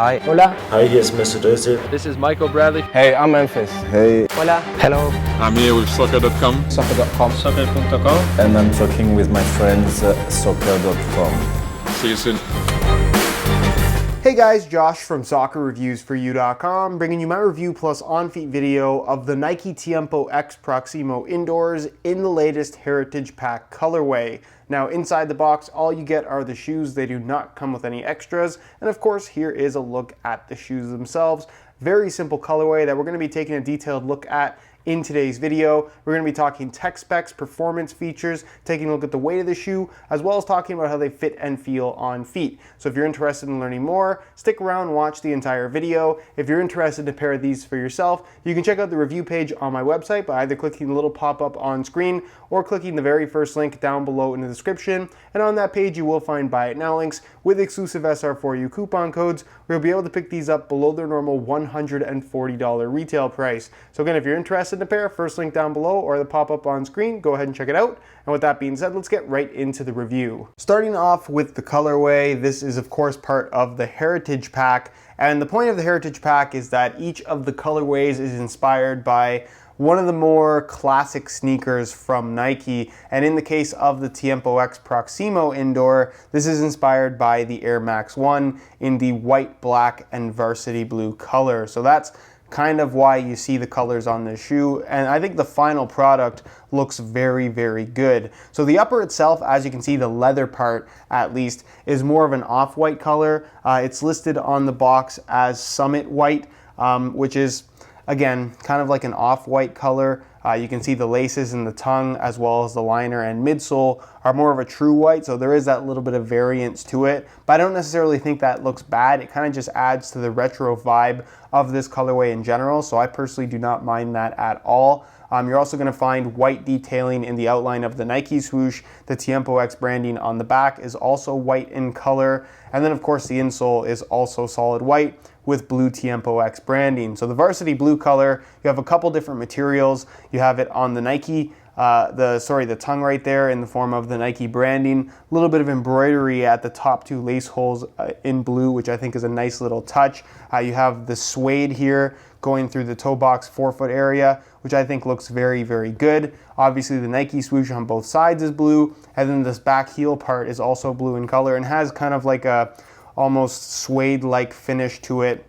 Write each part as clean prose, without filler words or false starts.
Hi. Hola. Hi, hier ist Mr. Döse. This is Michael Bradley. Hey, I'm Memphis. Hey. Hola. Hello. I'm here with soccer.com. Soccer.com. Soccer.com. And I'm talking with my friends soccer.com. See you soon. Hey guys, Josh from soccerreviewsforyou.com, bringing you my review plus on-feet video of the Nike TiempoX Proximo indoors in the latest Heritage Pack colorway. Now inside the box, all you get are the shoes. They do not come with any extras. And of course, here is a look at the shoes themselves. Very simple colorway that we're going to be taking a detailed look at in today's video. We're going to be talking tech specs, performance features, taking a look at the weight of the shoe, as well as talking about how they fit and feel on feet. So if you're interested in learning more, stick around and watch the entire video. If you're interested to pair these for yourself, you can check out the review page on my website by either clicking the little pop-up on screen or clicking the very first link down below in the description. And on that page, you will find Buy It Now links with exclusive SR4U coupon codes where you'll be able to pick these up below their normal $140 retail price. So again, if you're interested in a pair, first link down below or the pop-up on screen, go ahead and check it out. And with that being said, let's get right into the review. Starting off with the colorway, this is of course part of the Heritage Pack. And the point of the Heritage Pack is that each of the colorways is inspired by one of the more classic sneakers from Nike. And in the case of the TiempoX Proximo indoor, this is inspired by the Air Max 1 in the white, black, and varsity blue color. So that's kind of why you see the colors on this shoe, and I think the final product looks very, very good. So the upper itself, as you can see, the leather part at least, is more of an off-white color. It's listed on the box as Summit White, which is, again, kind of like an off-white color. You can see the laces in the tongue as well as the liner and midsole are more of a true white, so there is that little bit of variance to it, but I don't necessarily think that looks bad. It kind of just adds to the retro vibe of this colorway in general, so I personally do not mind that at all. You're also going to find white detailing in the outline of the Nike swoosh. The TiempoX branding on the back is also white in color, and then of course the insole is also solid white with blue TiempoX branding. So the varsity blue color, you have a couple different materials. You have it on the Nike, the tongue right there in the form of the Nike branding. A little bit of embroidery at the top two lace holes in blue, which I think is a nice little touch. You have the suede here going through the toe box forefoot area, which I think looks very, very good. Obviously the Nike swoosh on both sides is blue, and then this back heel part is also blue in color and has kind of like a almost suede-like finish to it.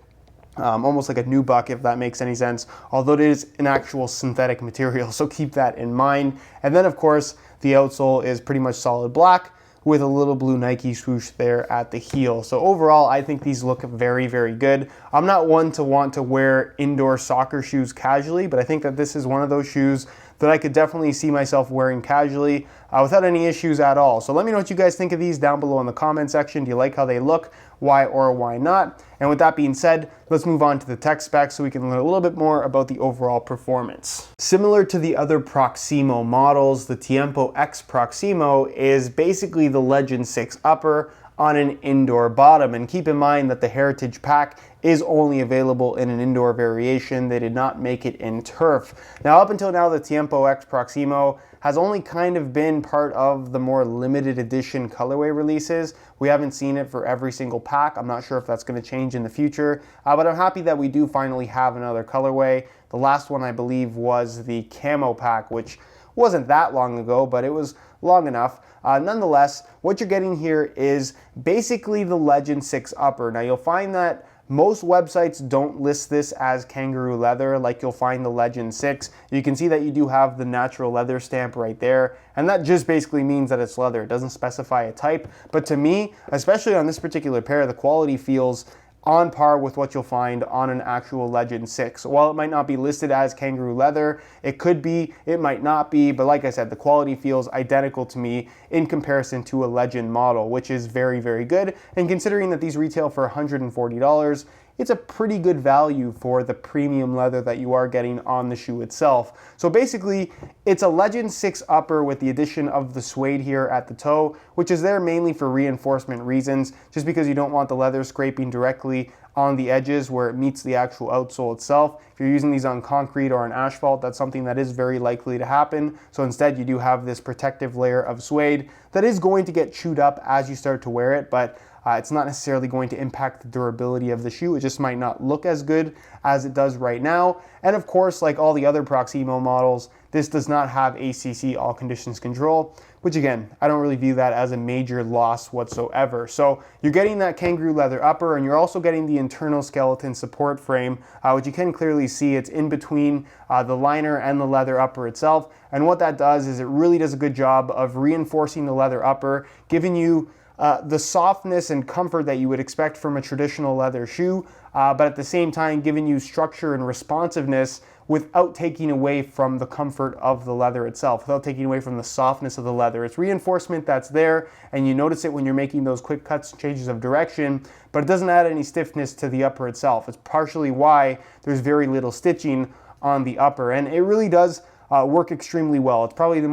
Almost like a nubuck, if that makes any sense, although it is an actual synthetic material, so keep that in mind. And then of course the outsole is pretty much solid black with a little blue Nike swoosh there at the heel. So overall, I think these look very, very good. I'm not one to want to wear indoor soccer shoes casually, but I think that this is one of those shoes that I could definitely see myself wearing casually without any issues at all. So let me know what you guys think of these down below in the comment section. Do you like how they look? Why or why not? And with that being said, let's move on to the tech specs so we can learn a little bit more about the overall performance. Similar to the other Proximo models, the TiempoX Proximo is basically the Legend 6 upper on an indoor bottom. And keep in mind that the Heritage Pack is only available in an indoor variation. They did not make it in turf. Now, up until now, the TiempoX Proximo has only kind of been part of the more limited edition colorway releases. We haven't seen it for every single pack. I'm not sure if that's going to change in the future, but I'm happy that we do finally have another colorway. The last one, I believe, was the Camo pack, which wasn't that long ago, but it was long enough. Nonetheless, what you're getting here is basically the Legend 6 upper. Now, you'll find that most websites don't list this as kangaroo leather like you'll find the Legend 6. You can see that you do have the natural leather stamp right there, and that just basically means that it's leather. It doesn't specify a type, but to me, especially on this particular pair, the quality feels on par with what you'll find on an actual Legend 6. While it might not be listed as kangaroo leather, it could be, it might not be, but like I said, the quality feels identical to me in comparison to a Legend model, which is very, very good. And considering that these retail for $140, it's a pretty good value for the premium leather that you are getting on the shoe itself. So basically, it's a Legend 6 upper with the addition of the suede here at the toe, which is there mainly for reinforcement reasons, just because you don't want the leather scraping directly on the edges where it meets the actual outsole itself. If you're using these on concrete or on asphalt, that's something that is very likely to happen. So instead, you do have this protective layer of suede that is going to get chewed up as you start to wear it, but It's not necessarily going to impact the durability of the shoe. It just might not look as good as it does right now. And of course, like all the other Proximo models, this does not have ACC all conditions control, which again, I don't really view that as a major loss whatsoever. So you're getting that kangaroo leather upper, and you're also getting the internal skeleton support frame, which you can clearly see it's in between the liner and the leather upper itself. And what that does is it really does a good job of reinforcing the leather upper, giving you the softness and comfort that you would expect from a traditional leather shoe, but at the same time giving you structure and responsiveness without taking away from the comfort of the leather itself, without taking away from the softness of the leather. It's reinforcement that's there, and you notice it when you're making those quick cuts, changes of direction, but it doesn't add any stiffness to the upper itself. It's partially why there's very little stitching on the upper, and it really does work extremely well. It's probably the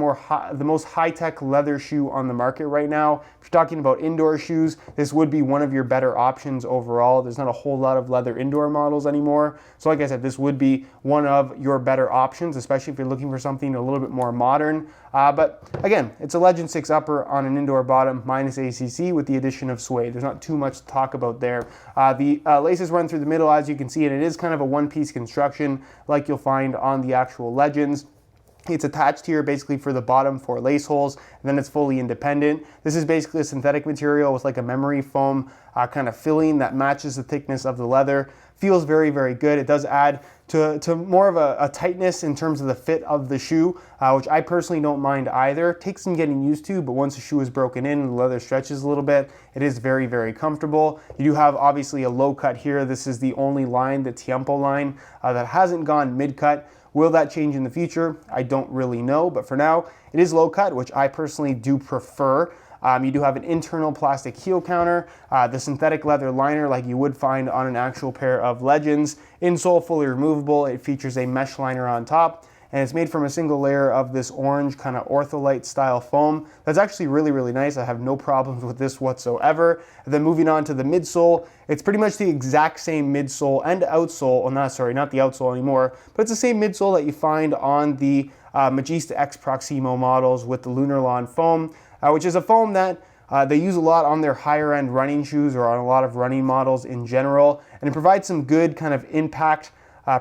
most high-tech leather shoe on the market right now. If you're talking about indoor shoes, this would be one of your better options overall. There's not a whole lot of leather indoor models anymore. So like I said, this would be one of your better options, especially if you're looking for something a little bit more modern. But again, it's a Legend 6 upper on an indoor bottom minus ACC with the addition of suede. There's not too much to talk about there. The laces run through the middle, as you can see, and it is kind of a one-piece construction like you'll find on the actual Legends. It's attached here basically for the bottom 4 lace holes, and then it's fully independent. This is basically a synthetic material with like a memory foam kind of filling that matches the thickness of the leather. Feels very, very good. It does add to more of a tightness in terms of the fit of the shoe, which I personally don't mind either. Takes some getting used to, but once the shoe is broken in and the leather stretches a little bit, it is very, very comfortable. You do have obviously a low cut here. This is the only line, the Tiempo line, that hasn't gone mid-cut. Will that change in the future? I don't really know, but for now, it is low cut, which I personally do prefer. You do have an internal plastic heel counter, the synthetic leather liner like you would find on an actual pair of Legends. Insole fully removable. It features a mesh liner on top, and it's made from a single layer of this orange kind of ortholite style foam. That's actually really, really nice. I have no problems with this whatsoever. And then moving on to the midsole, it's pretty much the exact same midsole and outsole. Oh, not the outsole anymore, but it's the same midsole that you find on the Magista X Proximo models with the Lunarlon foam, which is a foam that they use a lot on their higher end running shoes or on a lot of running models in general, and it provides some good kind of impact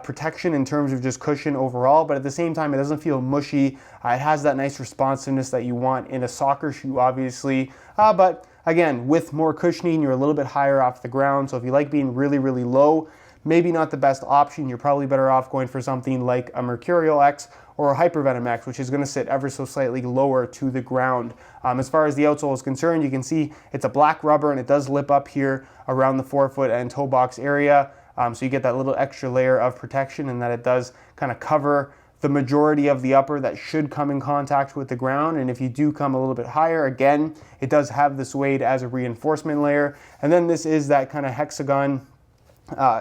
protection in terms of just cushion overall, but at the same time it doesn't feel mushy. It has that nice responsiveness that you want in a soccer shoe, obviously, but again, with more cushioning, you're a little bit higher off the ground, so if you like being really, really low, maybe not the best option. You're probably better off going for something like a Mercurial X or a Hypervenom X, which is going to sit ever so slightly lower to the ground. As far as the outsole is concerned, you can see it's a black rubber, and it does lip up here around the forefoot and toe box area. So you get that little extra layer of protection, and that it does kind of cover the majority of the upper that should come in contact with the ground. And if you do come a little bit higher, again, it does have the suede as a reinforcement layer. And then this is that kind of hexagon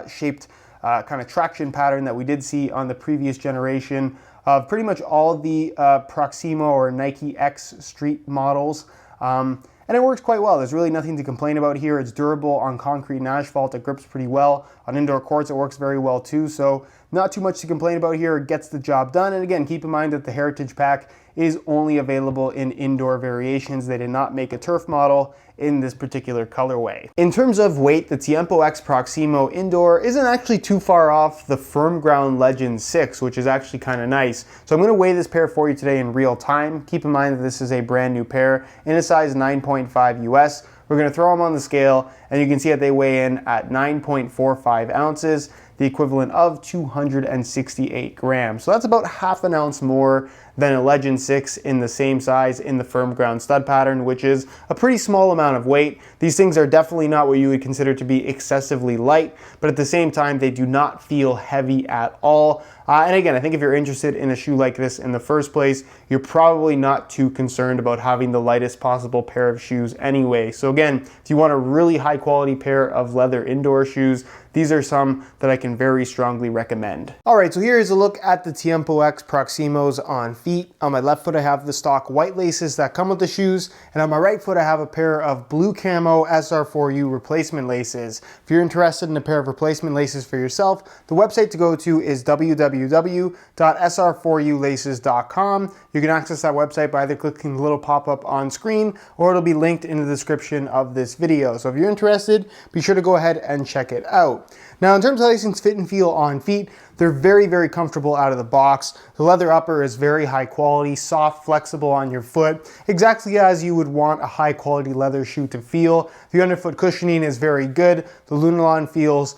shaped kind of traction pattern that we did see on the previous generation of pretty much all the Proximo or Nike X Street models. And it works quite well. There's really nothing to complain about here. It's durable on concrete and asphalt. It grips pretty well. On indoor courts, it works very well too. So not too much to complain about here. It gets the job done. And again, keep in mind that the Heritage Pack is only available in indoor variations. They did not make a turf model in this particular colorway. In terms of weight, the TiempoX Proximo Indoor isn't actually too far off the Firm Ground Legend 6, which is actually kind of nice. So I'm going to weigh this pair for you today in real time. Keep in mind that this is a brand new pair in a size 9.5 US. We're going to throw them on the scale, and you can see that they weigh in at 9.45 ounces, the equivalent of 268 grams. So that's about half an ounce more than a Legend 6 in the same size in the Firm Ground stud pattern, which is a pretty small amount of weight. These things are definitely not what you would consider to be excessively light, but at the same time, they do not feel heavy at all. And again, I think if you're interested in a shoe like this in the first place, you're probably not too concerned about having the lightest possible pair of shoes anyway. So again, if you want a really high high quality pair of leather indoor shoes. These are some that I can very strongly recommend. All right, so here is a look at the TiempoX Proximos on feet. On my left foot, I have the stock white laces that come with the shoes, and on my right foot, I have a pair of blue camo SR4U replacement laces. If you're interested in a pair of replacement laces for yourself, the website to go to is www.sr4ulaces.com. You can access that website by either clicking the little pop-up on screen, or it'll be linked in the description of this video. So if you're interested, be sure to go ahead and check it out. Now, in terms of how these things fit and feel on feet, they're very, very comfortable out of the box. The leather upper is very high quality, soft, flexible on your foot, exactly as you would want a high quality leather shoe to feel. The underfoot cushioning is very good. The Lunarlon feels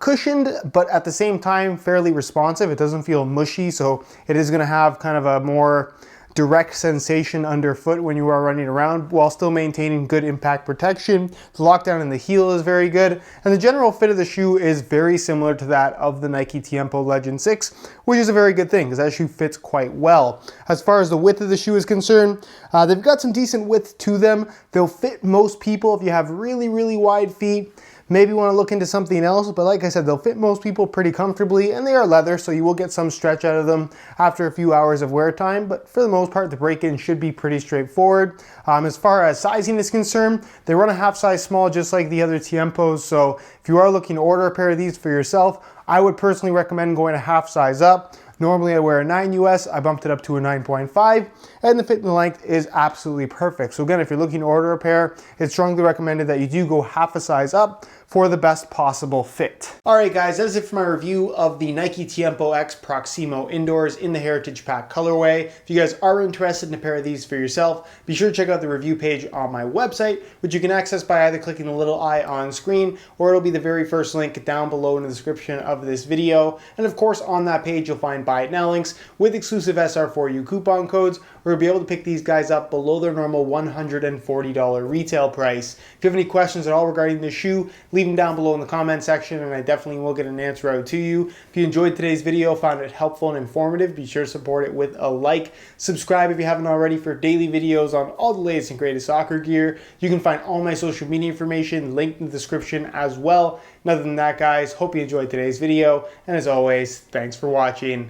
cushioned, but at the same time fairly responsive. It doesn't feel mushy, so it is going to have kind of a more direct sensation underfoot when you are running around while still maintaining good impact protection. The lockdown in the heel is very good, and the general fit of the shoe is very similar to that of the Nike Tiempo Legend 6, which is a very good thing because that shoe fits quite well. As far as the width of the shoe is concerned, they've got some decent width to them. They'll fit most people. If you have really, really wide feet, maybe want to look into something else, but like I said, they'll fit most people pretty comfortably, and they are leather, so you will get some stretch out of them after a few hours of wear time, but for the most part, the break-in should be pretty straightforward. As far as sizing is concerned, they run a half size small just like the other Tiempos, so if you are looking to order a pair of these for yourself, I would personally recommend going a half size up. Normally I wear a 9 US, I bumped it up to a 9.5, and the fit and the length is absolutely perfect. So again, if you're looking to order a pair, it's strongly recommended that you do go half a size up for the best possible fit. All right guys, that's it for my review of the Nike TiempoX Proximo Indoors in the Heritage Pack colorway. If you guys are interested in a pair of these for yourself, be sure to check out the review page on my website, which you can access by either clicking the little eye on screen, or it'll be the very first link down below in the description of this video. And of course, on that page, you'll find buy it now links with exclusive SR4U coupon codes, where you'll be able to pick these guys up below their normal $140 retail price. If you have any questions at all regarding this shoe, leave them down below in the comment section, and I definitely will get an answer out to you. If you enjoyed today's video, found it helpful and informative, be sure to support it with a like. Subscribe if you haven't already for daily videos on all the latest and greatest soccer gear. You can find all my social media information linked in the description as well. And other than that, guys, hope you enjoyed today's video, and as always, thanks for watching.